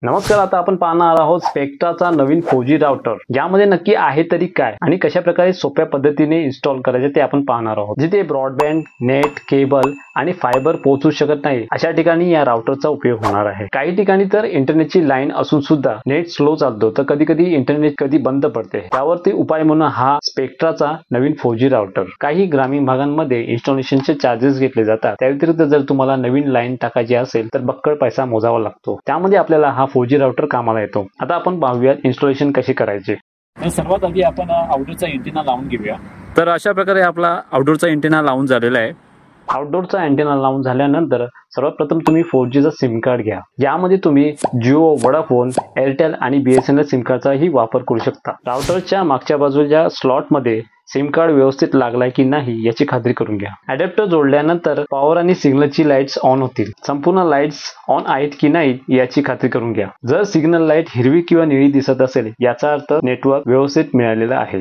नमस्कार. आता आपण पाहणार आहोत स्पेक्ट्राचा नवीन 4G राउटर. यामध्ये नक्की आहे तरी काय आणि कशा प्रकारे सोप्या पद्धतीने इन्स्टॉल करायचे ते आपण पाहणार आहोत. जिथे ब्रॉडबँड, नेट, केबल आणि फायबर पोहोचू शकत नाही अशा ठिकाणी या राउटरचा उपयोग होणार आहे. काही ठिकाणी तर इंटरनेटची लाईन असून सुद्धा नेट स्लो चालतो, तर कधी कधी इंटरनेट कधी बंद पडते. त्यावरती उपाय म्हणून हा स्पेक्ट्राचा नवीन 4G राउटर. काही ग्रामीण भागांमध्ये इन्स्टॉलेशनचे चार्जेस घेतले जातात. त्या व्यतिरिक्त जर तुम्हाला नवीन लाईन टाकायची असेल तर बक्कळ पैसा मोजावा लागतो. त्यामध्ये आपल्याला हा 4G राउटर कामाला येतो. आता आपण पाहूया इन्स्टॉलेशन कसे करायचे. सर्वात आधी आपण आउटडोरचा अँटेना लावून घेऊया. तर अशा प्रकारे आपला आउटडोरचा अँटेना लावून झालेला आहे. आउटडोरचा अँटेना लावून झाल्यानंतर सर्वात प्रथम तुम्ही 4Gचा सिम कार्ड घ्या. यामध्ये तुम्ही जिओ, वोडाफोन, एअरटेल आणि BSNL सिम कार्डचाही वापर करू शकता. राउटरच्या मागच्या बाजूच्या स्लॉटमध्ये सिम कार्ड व्यवस्थित लागलाय की नाही याची खात्री करून घ्या. अडॅप्टर जोडल्यानंतर पॉवर आणि सिग्नलची लाईट्स ऑन होतील. संपूर्ण लाईट्स ऑन आहेत की नाही याची खात्री करून घ्या. जर सिग्नल लाईट हिरवी किंवा निळी दिसत असेल याचा अर्थ नेटवर्क व्यवस्थित मिळालेला आहे.